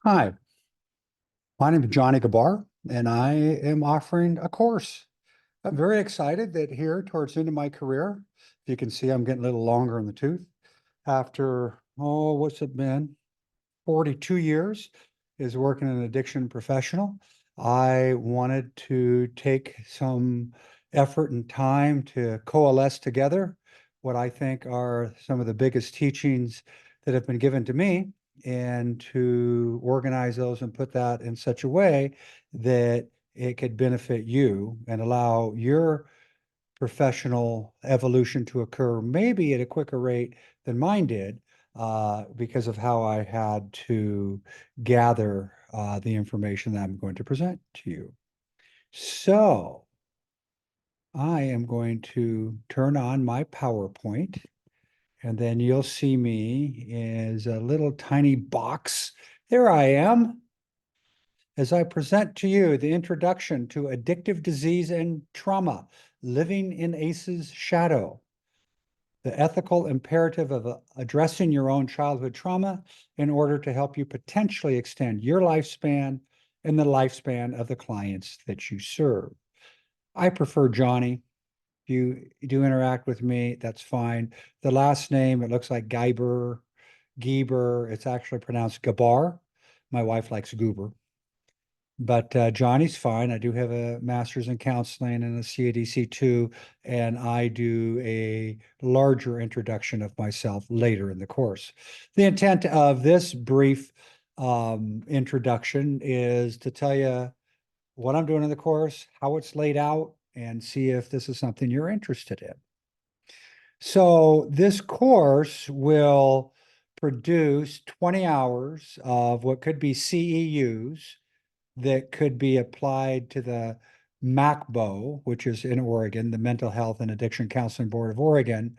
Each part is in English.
Hi, my name is Johnny Gabar, and I am offering a course. I'm very excited that here towards the end of my career, you can see I'm getting a little longer in the tooth. After, what's it been? 42 years is working in an addiction professional. I wanted to take some effort and time to coalesce together what I think are some of the biggest teachings that have been given to me and to organize those and put that in such a way that it could benefit you and allow your professional evolution to occur maybe at a quicker rate than mine did because of how I had to gather the information that I'm going to present to you. So I am going to turn on my PowerPoint, and then you'll see me as a little tiny box. There I am. As I present to you the introduction to addictive disease and trauma, living in ACE's shadow, the ethical imperative of addressing your own childhood trauma in order to help you potentially extend your lifespan and the lifespan of the clients that you serve. I prefer Johnny. If you do interact with me, that's fine. The last name, it looks like Gieber. It's actually pronounced Gabar. My wife likes Goober. But Johnny's fine. I do have a master's in counseling and a CADC too, and I do a larger introduction of myself later in the course. The intent of this brief introduction is to tell you what I'm doing in the course, how it's laid out, and see if this is something you're interested in. So this course will produce 20 hours of what could be CEUs that could be applied to the MACBO, which is in Oregon, the Mental Health and Addiction Counseling Board of Oregon.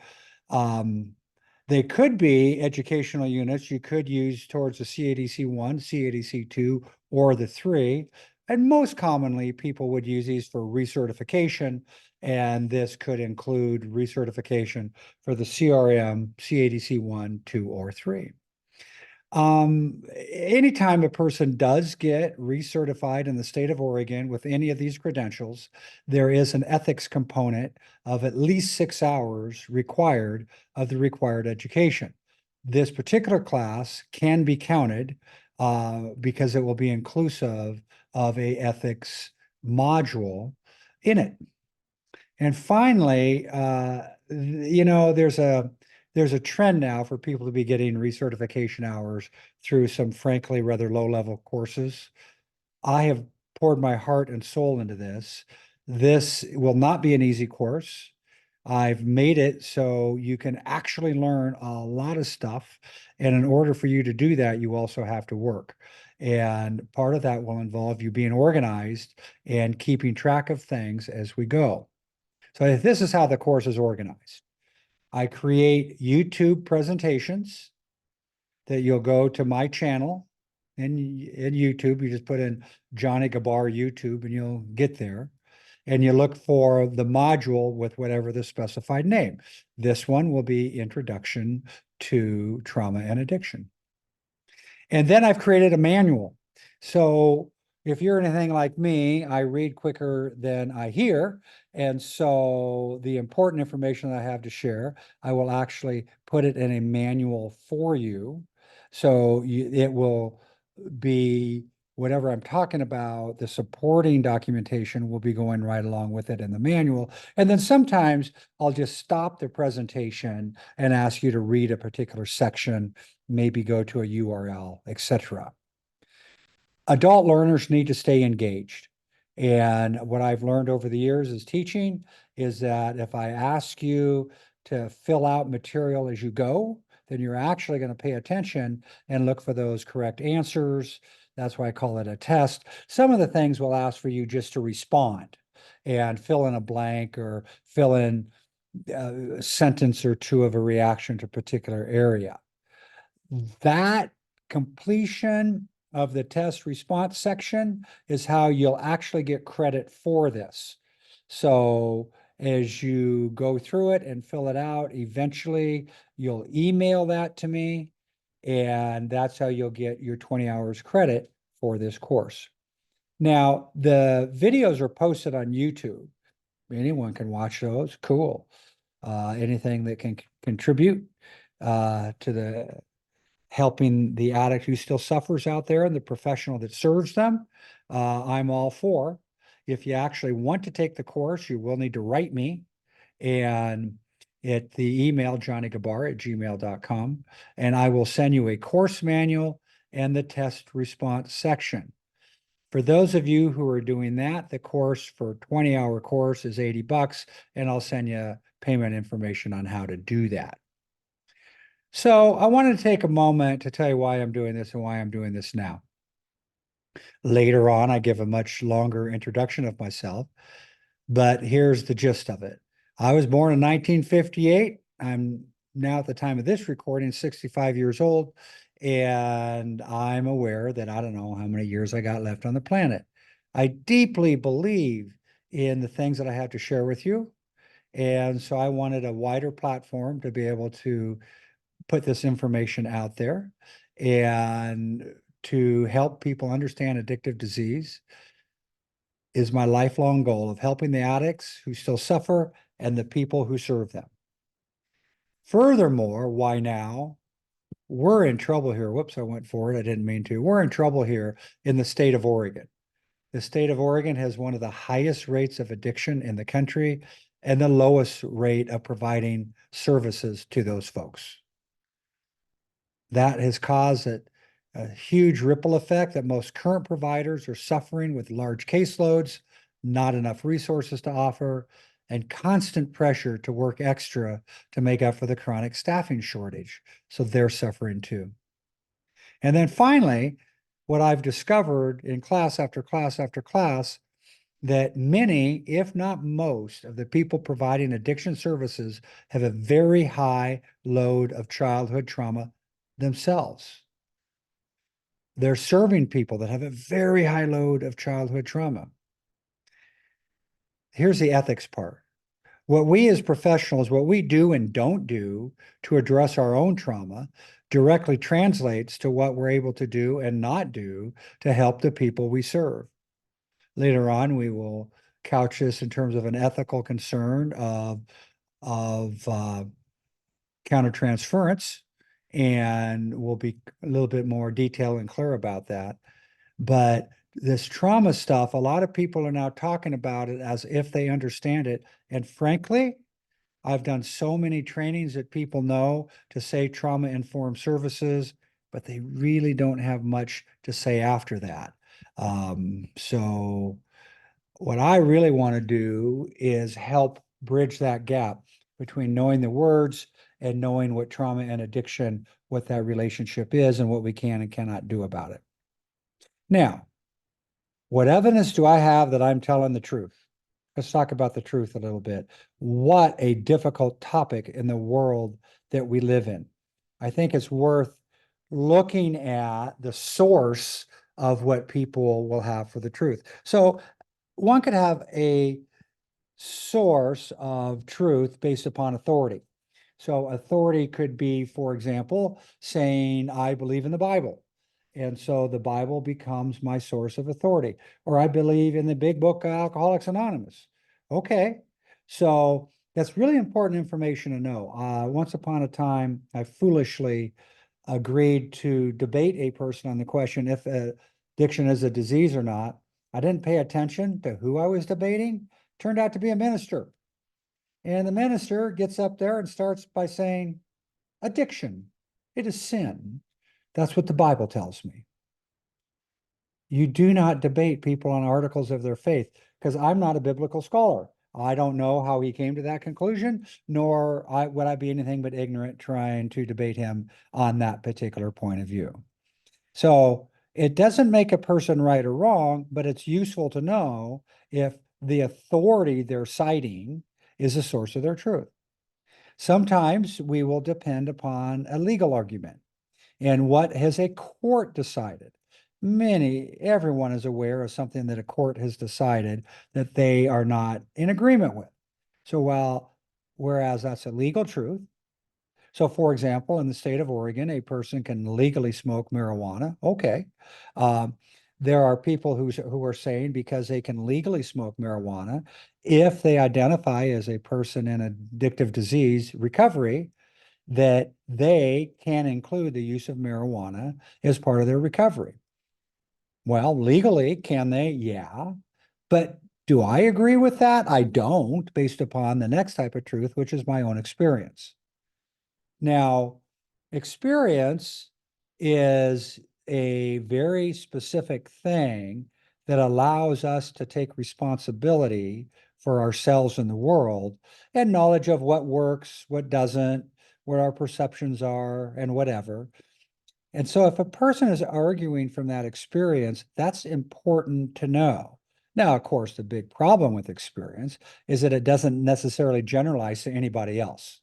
They could be educational units you could use towards the CADC 1, CADC 2, or the 3. And most commonly, people would use these for recertification, and this could include recertification for the CRM, CADC 1, 2, or 3. Anytime a person does get recertified in the state of Oregon with any of these credentials, there is an ethics component of at least 6 hours required of the required education. This particular class can be counted because it will be inclusive of a ethics module in it. And finally, there's a trend now for people to be getting recertification hours through some frankly rather low-level courses. I have poured my heart and soul into this. This will not be an easy course. I've made it so you can actually learn a lot of stuff. And in order for you to do that, you also have to work. And part of that will involve you being organized and keeping track of things as we go. So this is how the course is organized. I create YouTube presentations that you'll go to my channel in YouTube. You just put in Johnny Gabar YouTube and you'll get there. And you look for the module with whatever the specified name. This one will be Introduction to Trauma and Addiction. And then I've created a manual. So if you're anything like me, I read quicker than I hear. And so the important information that I have to share, I will actually put it in a manual for you. So it will be whatever I'm talking about, the supporting documentation will be going right along with it in the manual. And then sometimes I'll just stop the presentation and ask you to read a particular section, maybe go to a URL, etc. Adult learners need to stay engaged. And what I've learned over the years as teaching is that if I ask you to fill out material as you go, then you're actually going to pay attention and look for those correct answers. That's why I call it a test. Some of the things will ask for you just to respond and fill in a blank or fill in a sentence or two of a reaction to a particular area. That completion of the test response section is how you'll actually get credit for this. So as you go through it and fill it out, eventually you'll email that to me And that's how you'll get your 20 hours credit for this course. Now, the videos are posted on YouTube. Anyone can watch those. Cool. Anything that can contribute to the helping the addict who still suffers out there and the professional that serves them, I'm all for. If you actually want to take the course, you will need to write me, and at the email jonnygieber@gmail.com, and I will send you a course manual and the test response section. For those of you who are doing that, the course for 20-hour course is $80, and I'll send you payment information on how to do that. So I wanted to take a moment to tell you why I'm doing this and why I'm doing this now. Later on, I give a much longer introduction of myself, but here's the gist of it. I was born in 1958. I'm now, at the time of this recording, 65 years old, and I'm aware that I don't know how many years I got left on the planet. I deeply believe in the things that I have to share with you, and so I wanted a wider platform to be able to put this information out there and to help people understand addictive disease is my lifelong goal of helping the addicts who still suffer and the people who serve them. Furthermore, why now? We're in trouble here. Whoops, I went forward. I didn't mean to. We're in trouble here in the state of Oregon. The state of Oregon has one of the highest rates of addiction in the country and the lowest rate of providing services to those folks. That has caused a huge ripple effect that most current providers are suffering with large caseloads, not enough resources to offer, and constant pressure to work extra to make up for the chronic staffing shortage. So they're suffering too. And then finally, what I've discovered in class after class after class, that many, if not most, of the people providing addiction services have a very high load of childhood trauma themselves. They're serving people that have a very high load of childhood trauma. Here's the ethics part. What we as professionals, what we do and don't do to address our own trauma directly translates to what we're able to do and not do to help the people we serve. Later on, we will couch this in terms of an ethical concern of countertransference, and we'll be a little bit more detailed and clear about that. But this trauma stuff, a lot of people are now talking about it as if they understand it. And frankly, I've done so many trainings that people know to say trauma-informed services, but they really don't have much to say after that. So what I really want to do is help bridge that gap between knowing the words and knowing what trauma and addiction, what that relationship is and what we can and cannot do about it. Now, what evidence do I have that I'm telling the truth? Let's talk about the truth a little bit. What a difficult topic in the world that we live in. I think it's worth looking at the source of what people will have for the truth. So one could have a source of truth based upon authority. So authority could be, for example, saying, I believe in the Bible. And so the Bible becomes my source of authority. Or I believe in the big book, Alcoholics Anonymous. Okay. So that's really important information to know. Once upon a time, I foolishly agreed to debate a person on the question if addiction is a disease or not. I didn't pay attention to who I was debating. Turned out to be a minister. And the minister gets up there and starts by saying, addiction, it is sin. That's what the Bible tells me. You do not debate people on articles of their faith, because I'm not a biblical scholar. I don't know how he came to that conclusion, nor would I be anything but ignorant trying to debate him on that particular point of view. So it doesn't make a person right or wrong, but it's useful to know if the authority they're citing is a source of their truth. Sometimes we will depend upon a legal argument and what has a court decided. Everyone is aware of something that a court has decided that they are not in agreement with. So whereas that's a legal truth, So for example, in the state of Oregon, a person can legally smoke marijuana. Okay. Um, there are people who are saying because they can legally smoke marijuana, if they identify as a person in addictive disease recovery, that they can include the use of marijuana as part of their recovery. Well, legally, can they? Yeah. But do I agree with that? I don't, based upon the next type of truth, which is my own experience. Now, experience is a very specific thing that allows us to take responsibility for ourselves and the world and knowledge of what works, what doesn't, what our perceptions are, and whatever. And so if a person is arguing from that experience, that's important to know. Now, of course, the big problem with experience is that it doesn't necessarily generalize to anybody else.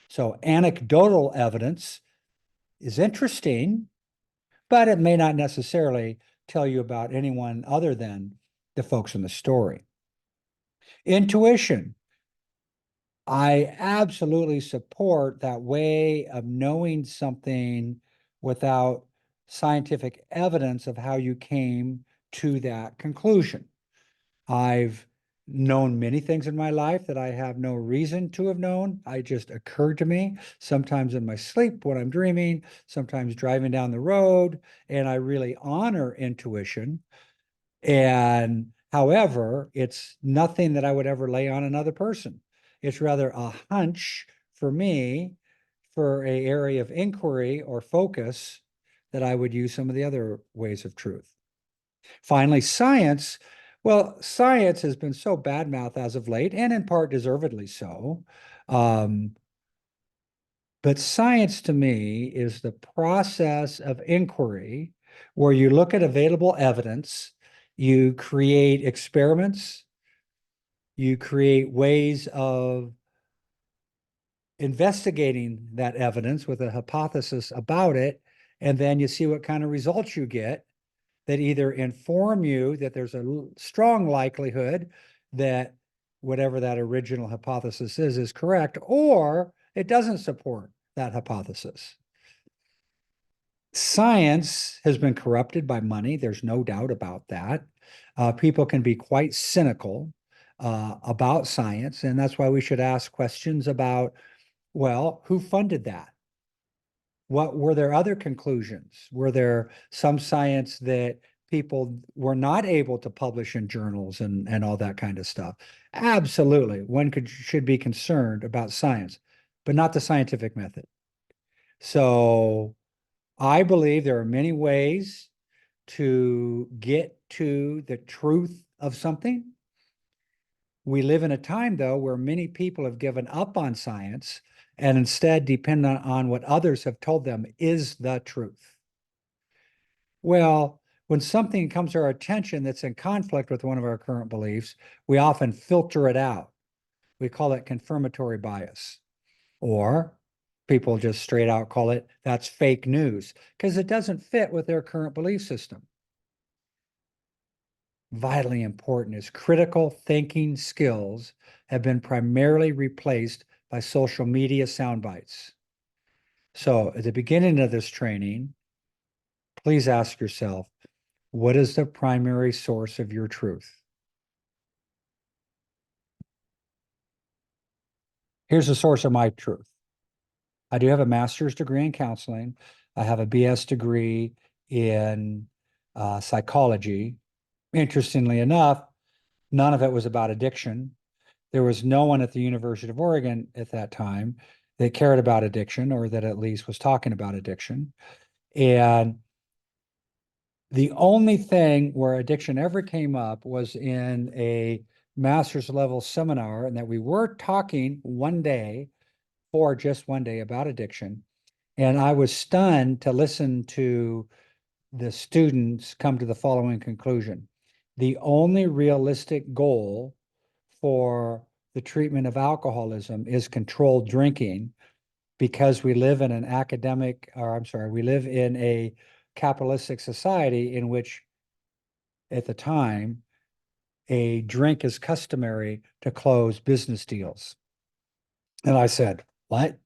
So anecdotal evidence is interesting, but it may not necessarily tell you about anyone other than the folks in the story. Intuition. I absolutely support that way of knowing something without scientific evidence of how you came to that conclusion. I've known many things in my life that I have no reason to have known. I just occurred to me, sometimes in my sleep when I'm dreaming, sometimes driving down the road, and I really honor intuition. And however, it's nothing that I would ever lay on another person. It's rather a hunch for me for a area of inquiry or focus that I would use some of the other ways of truth. Finally, science. Well, science has been so badmouthed as of late, and in part deservedly so. Um, but science to me is the process of inquiry where you look at available evidence, you create experiments, you create ways of investigating that evidence with a hypothesis about it, and then you see what kind of results you get that either inform you that there's a strong likelihood that whatever that original hypothesis is correct, or it doesn't support that hypothesis. Science has been corrupted by money. There's no doubt about that. People can be quite cynical about science, and that's why we should ask questions about, well, who funded that? What were there other conclusions? Were there some science that people were not able to publish in journals and all that kind of stuff? Absolutely. One should be concerned about science, but not the scientific method. So I believe there are many ways to get to the truth of something. We live in a time, though, where many people have given up on science and instead depend on what others have told them is the truth. Well, when something comes to our attention that's in conflict with one of our current beliefs, we often filter it out. We call it confirmatory bias, or people just straight out call it that's fake news because it doesn't fit with their current belief system. Vitally important is critical thinking skills have been primarily replaced by social media sound bites. So at the beginning of this training, please ask yourself, what is the primary source of your truth? Here's the source of my truth. I do have a master's degree in counseling. I have a BS degree in psychology. Interestingly enough, none of it was about addiction. There was no one at the University of Oregon at that time that cared about addiction or that at least was talking about addiction. And the only thing where addiction ever came up was in a master's level seminar, and that we were talking one day for just one day about addiction. And I was stunned to listen to the students come to the following conclusion. The only realistic goal for the treatment of alcoholism is controlled drinking because we live in an we live in a capitalistic society in which at the time a drink is customary to close business deals. And I said, what?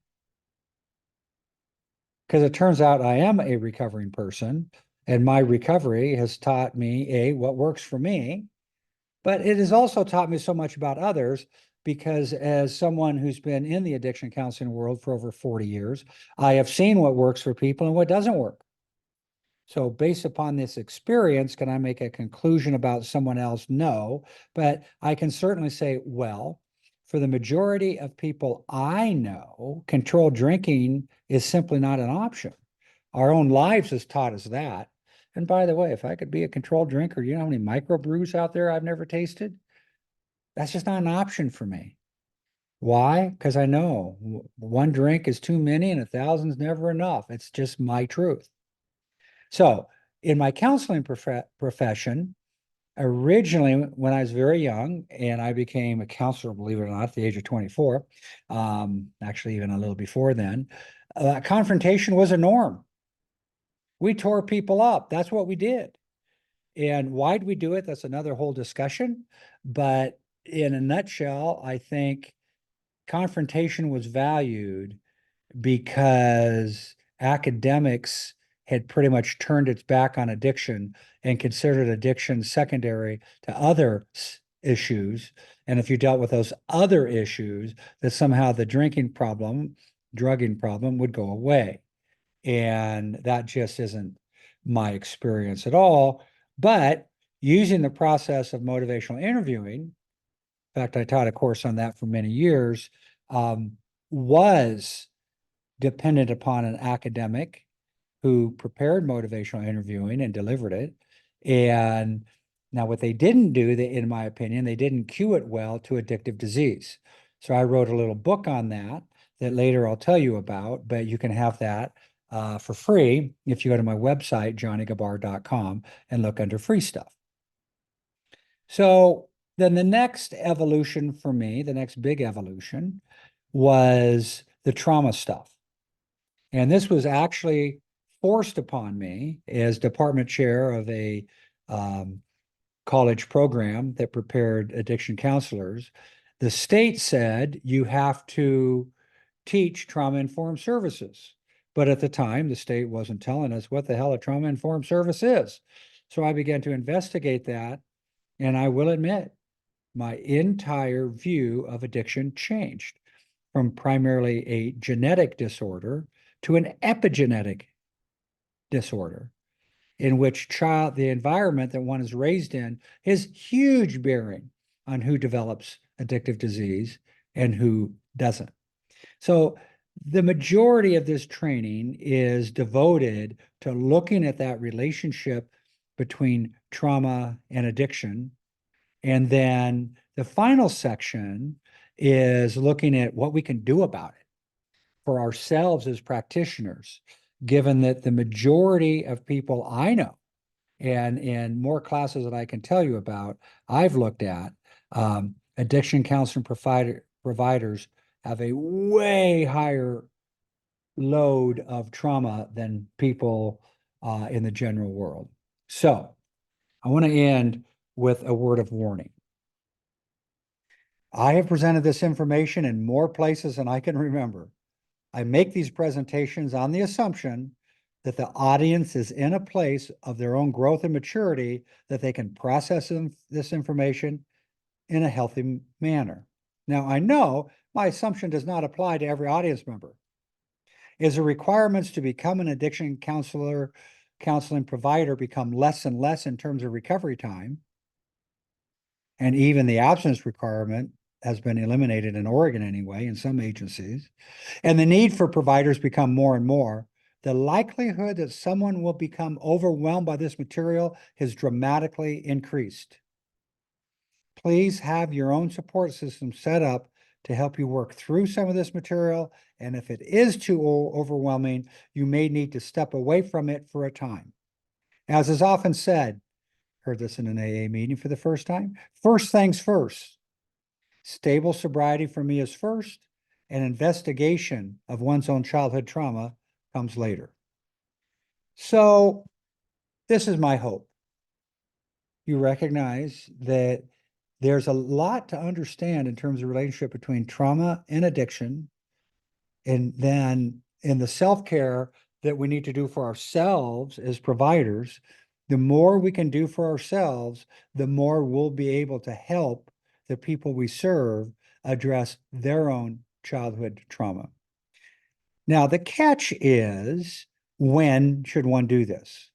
because it turns out I am a recovering person, and my recovery has taught me what works for me, but it has also taught me so much about others, because as someone who's been in the addiction counseling world for over 40 years, I have seen what works for people and what doesn't work. So based upon this experience, can I make a conclusion about someone else? No, but I can certainly say, well, for the majority of people I know, controlled drinking is simply not an option. Our own lives has taught us that. And by the way, if I could be a controlled drinker, you know how many microbrews out there I've never tasted? That's just not an option for me. Why? Because I know one drink is too many and 1,000's never enough. It's just my truth. So in my counseling profession, originally when I was very young and I became a counselor, believe it or not, at the age of 24, actually even a little before then, confrontation was a norm. We tore people up. That's what we did. And why'd we do it? That's another whole discussion. But in a nutshell, I think confrontation was valued because academics had pretty much turned its back on addiction and considered addiction secondary to other issues. And if you dealt with those other issues, that somehow the drinking problem, drugging problem would go away. And that just isn't my experience at all. But using the process of motivational interviewing, in fact, I taught a course on that for many years, was dependent upon an academic who prepared motivational interviewing and delivered it. And now what they didn't do, in my opinion, they didn't cue it well to addictive disease. So I wrote a little book on that later I'll tell you about, but you can have that for free if you go to my website, jonnygieber.com, and look under free stuff. So then the next evolution for me, the next big evolution, was the trauma stuff. And this was actually forced upon me as department chair of a college program that prepared addiction counselors. The state said you have to teach trauma-informed services. But at the time, the state wasn't telling us what the hell a trauma-informed service is. So I began to investigate that. And I will admit, my entire view of addiction changed from primarily a genetic disorder to an epigenetic disorder, in which the environment that one is raised in has huge bearing on who develops addictive disease and who doesn't. So the majority of this training is devoted to looking at that relationship between trauma and addiction. And then the final section is looking at what we can do about it for ourselves as practitioners, given that the majority of people I know, and in more classes that I can tell you about, I've looked at, addiction counseling providers have a way higher load of trauma than people in the general world. So I want to end with a word of warning. I have presented this information in more places than I can remember. I make these presentations on the assumption that the audience is in a place of their own growth and maturity that they can process this information in a healthy manner. Now, I know my assumption does not apply to every audience member. As the requirements to become an addiction counseling provider become less and less in terms of recovery time, and even the abstinence requirement has been eliminated in Oregon anyway, in some agencies, and the need for providers become more and more, the likelihood that someone will become overwhelmed by this material has dramatically increased. Please have your own support system set up to help you work through some of this material. And if it is too overwhelming, you may need to step away from it for a time. As is often said, heard this in an AA meeting for the first time, first things first. Stable sobriety for me is first, and investigation of one's own childhood trauma comes later. So this is my hope. You recognize that there's a lot to understand in terms of relationship between trauma and addiction. And then in the self-care, that we need to do for ourselves as providers, the more we can do for ourselves, the more we'll be able to help the people we serve address their own childhood trauma. Now, the catch is, when should one do this?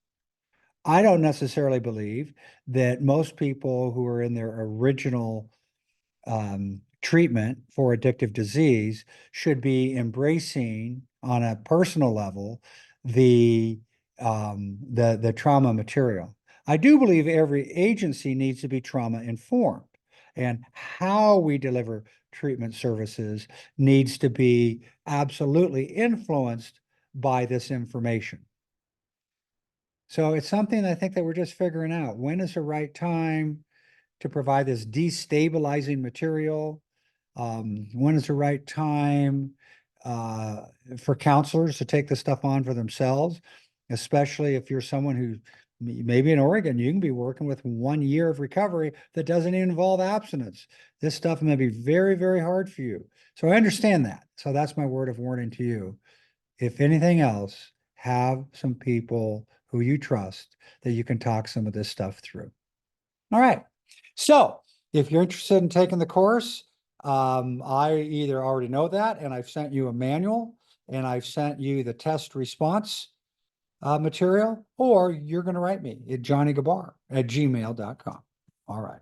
I don't necessarily believe that most people who are in their original treatment for addictive disease should be embracing on a personal level the the trauma material. I do believe every agency needs to be trauma informed, and how we deliver treatment services needs to be absolutely influenced by this information. So it's something I think that we're just figuring out. When is the right time to provide this destabilizing material? When is the right time for counselors to take this stuff on for themselves, especially if you're someone who maybe in Oregon, you can be working with 1 year of recovery that doesn't even involve abstinence. This stuff may be very, very hard for you. So I understand that. So that's my word of warning to you. If anything else, have some people who you trust that you can talk some of this stuff through. All right. So if you're interested in taking the course, I either already know that and I've sent you a manual and I've sent you the test response material, or you're going to write me at jonnygieber@gmail.com. All right.